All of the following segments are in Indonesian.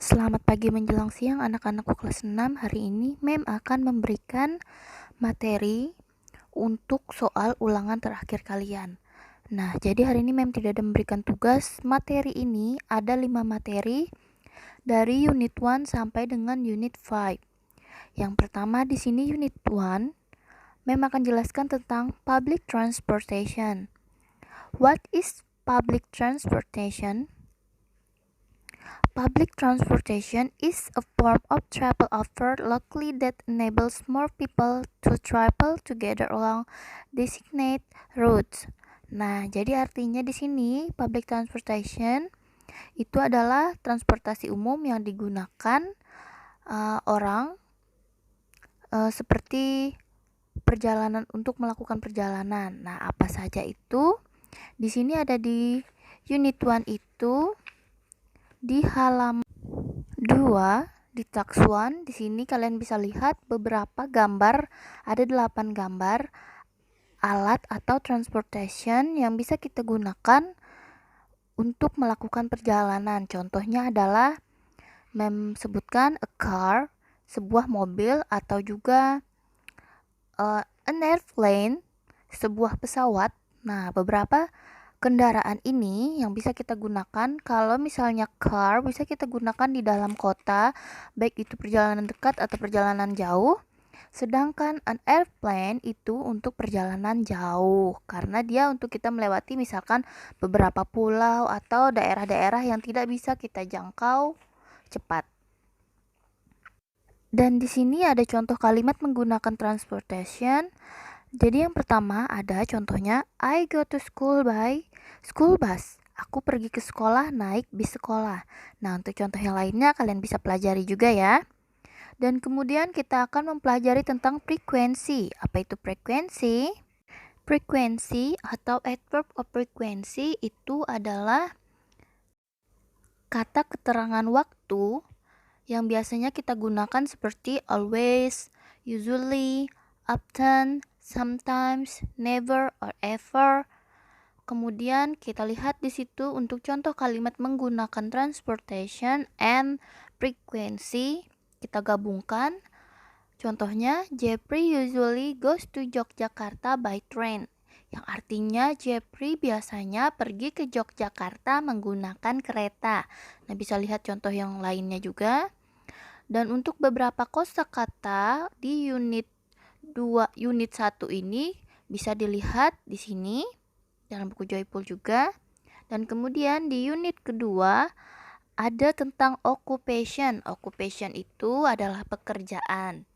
Selamat pagi menjelang siang anak-anakku kelas 6. Hari ini Mem akan memberikan materi untuk soal ulangan terakhir kalian. Nah, jadi hari ini Mem tidak ada memberikan tugas. Materi ini ada 5 materi dari unit 1 sampai dengan unit 5. Yang pertama di sini unit 1, Mem akan jelaskan tentang public transportation. What is public transportation? Public transportation is a form of travel offered locally that enables more people to travel together along designated routes. Nah, jadi artinya di sini public transportation itu adalah transportasi umum yang digunakan orang seperti perjalanan untuk melakukan perjalanan. Nah, apa saja itu? Di sini ada di unit 1 itu di halaman 2 di task 1. Di sini kalian bisa lihat beberapa gambar, ada 8 gambar alat atau transportation yang bisa kita gunakan untuk melakukan perjalanan. Contohnya adalah sebutkan a car, sebuah mobil, atau juga an airplane, sebuah pesawat. Nah, beberapa kendaraan ini yang bisa kita gunakan. Kalau misalnya car bisa kita gunakan di dalam kota, baik itu perjalanan dekat atau perjalanan jauh. Sedangkan an airplane itu untuk perjalanan jauh, karena dia untuk kita melewati misalkan beberapa pulau atau daerah-daerah yang tidak bisa kita jangkau cepat. Dan di sini ada contoh kalimat menggunakan transportation. Jadi yang pertama ada contohnya, I go to school by school bus. Aku pergi ke sekolah naik bis sekolah. Nah, untuk contoh yang lainnya kalian bisa pelajari juga ya. Dan kemudian kita akan mempelajari tentang frekuensi. Apa itu frekuensi? Frekuensi atau adverb of frequency itu adalah kata keterangan waktu yang biasanya kita gunakan seperti always, usually, often, sometimes, never, or ever. Kemudian kita lihat di situ untuk contoh kalimat menggunakan transportation and frequency, kita gabungkan. Contohnya, Jeffrey usually goes to Yogyakarta by train. Yang artinya Jeffrey biasanya pergi ke Yogyakarta menggunakan kereta. Nah, bisa lihat contoh yang lainnya juga. Dan untuk beberapa kosakata di unit 1 ini bisa dilihat di sini dalam buku Joyful juga. Dan kemudian di unit kedua ada tentang occupation. Occupation itu adalah pekerjaan.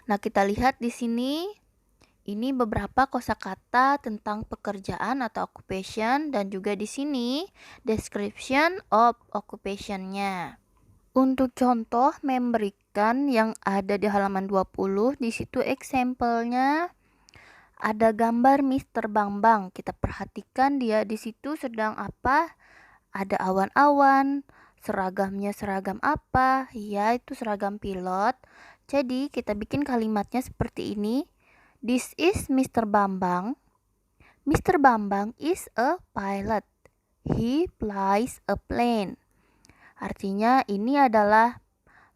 Nah, kita lihat di sini ini beberapa kosakata tentang pekerjaan atau occupation, dan juga di sini description of occupation-nya. Untuk contoh memberikan yang ada di halaman 20, di situ example-nya ada gambar Mr. Bambang. Kita perhatikan dia di situ sedang apa? Ada awan-awan. Seragamnya seragam apa? Ya, itu seragam pilot. Jadi kita bikin kalimatnya seperti ini. This is Mr. Bambang. Mr. Bambang is a pilot. He flies a plane. Artinya ini adalah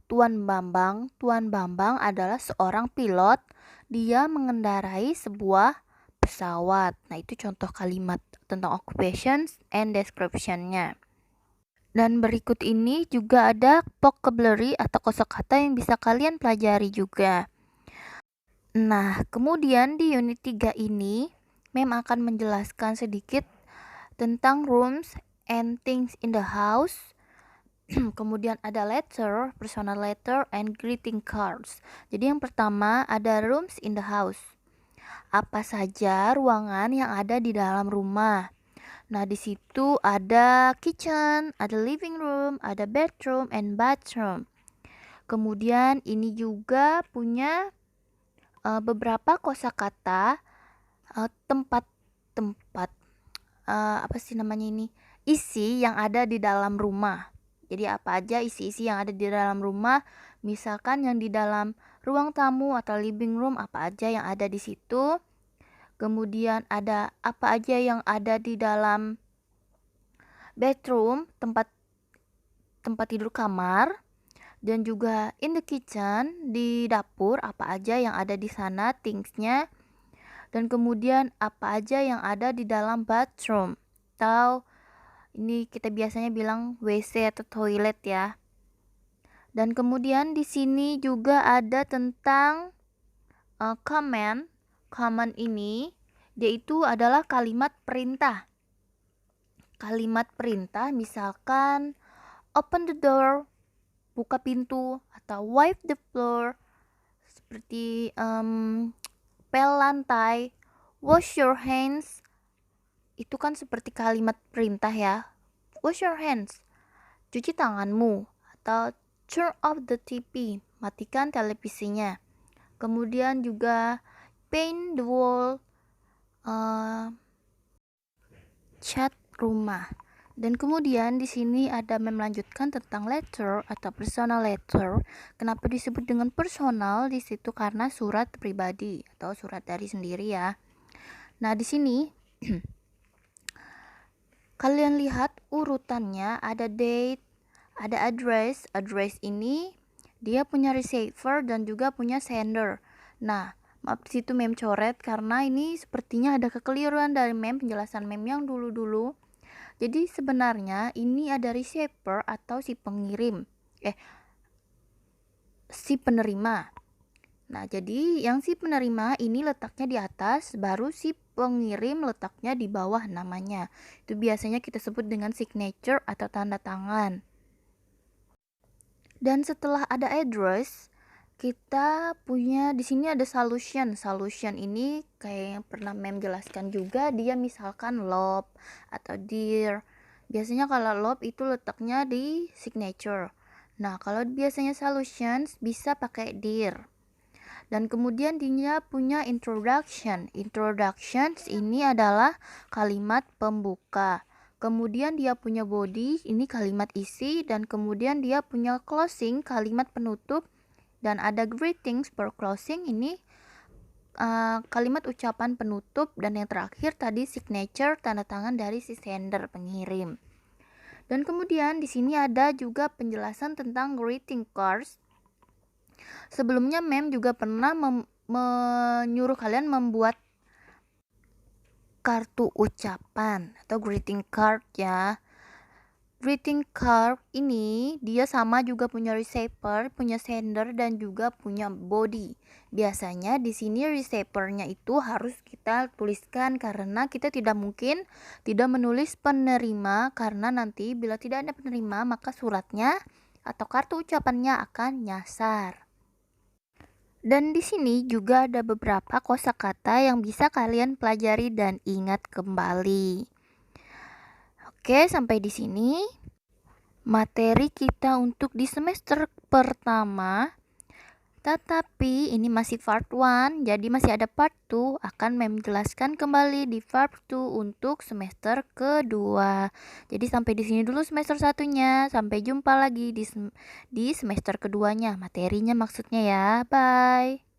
Tuan Bambang. Tuan Bambang adalah seorang pilot. Dia mengendarai sebuah pesawat. Nah, itu contoh kalimat tentang occupations and description-nya. Dan berikut ini juga ada vocabulary atau kosakata yang bisa kalian pelajari juga. Nah, kemudian di unit 3 ini, Mem akan menjelaskan sedikit tentang rooms and things in the house. Kemudian ada letter, personal letter, and greeting cards. Jadi yang pertama ada rooms in the house. Apa saja ruangan yang ada di dalam rumah? Nah, di situ ada kitchen, ada living room, ada bedroom, and bathroom. Kemudian ini juga punya beberapa kosakata tempat-tempat apa sih namanya ini? Isi yang ada di dalam rumah. Jadi apa aja isi-isi yang ada di dalam rumah, misalkan yang di dalam ruang tamu atau living room, apa aja yang ada di situ. Kemudian ada apa aja yang ada di dalam bedroom, tempat tempat tidur kamar, dan juga in the kitchen, di dapur apa aja yang ada di sana thingsnya, dan kemudian apa aja yang ada di dalam bathroom, atau ini kita biasanya bilang WC atau toilet ya. Dan kemudian di sini juga ada tentang command. Command ini dia itu adalah kalimat perintah. Kalimat perintah misalkan open the door, buka pintu, atau wipe the floor, seperti pel lantai, wash your hands. Itu kan seperti kalimat perintah ya. Wash your hands, cuci tanganmu, atau turn off the TV, matikan televisinya. Kemudian juga paint the wall, cat rumah. Dan kemudian di sini ada melanjutkan tentang letter atau personal letter. Kenapa disebut dengan personal di situ? Karena surat pribadi atau surat dari sendiri ya. Nah, di sini kalian lihat urutannya, ada date, ada address. Address ini dia punya receiver dan juga punya sender. Nah, maaf di situ mem coret karena ini sepertinya ada kekeliruan dari mem, penjelasan mem yang dulu-dulu. Jadi sebenarnya ini ada receiver atau si pengirim, si penerima. Nah, jadi yang si penerima ini letaknya di atas, baru si pengirim letaknya di bawah namanya. Itu biasanya kita sebut dengan signature atau tanda tangan. Dan setelah ada address, kita punya di sini ada solution. Solution ini kayak yang pernah mem jelaskan juga, dia misalkan love atau dear. Biasanya kalau love itu letaknya di signature. Nah, kalau biasanya solutions bisa pakai dear. Dan kemudian dia punya introduction. Introductions ini adalah kalimat pembuka. Kemudian dia punya body, ini kalimat isi, dan kemudian dia punya closing, kalimat penutup, dan ada greetings for closing, ini kalimat ucapan penutup, dan yang terakhir tadi signature, tanda tangan dari si sender, pengirim. Dan kemudian di sini ada juga penjelasan tentang greeting cards. Sebelumnya mem juga pernah menyuruh kalian membuat kartu ucapan atau greeting card ya. Greeting card ini dia sama juga punya receiver, punya sender, dan juga punya body. Biasanya di sini receivernya itu harus kita tuliskan karena kita tidak mungkin tidak menulis penerima, karena nanti bila tidak ada penerima maka suratnya atau kartu ucapannya akan nyasar. Dan di sini juga ada beberapa kosakata yang bisa kalian pelajari dan ingat kembali. Oke, sampai di sini materi kita untuk di semester pertama. Tetapi ini masih part 1, jadi masih ada part 2, akan menjelaskan kembali di part 2 untuk semester kedua. Jadi sampai di sini dulu semester satunya, sampai jumpa lagi di semester keduanya, materinya maksudnya ya. Bye.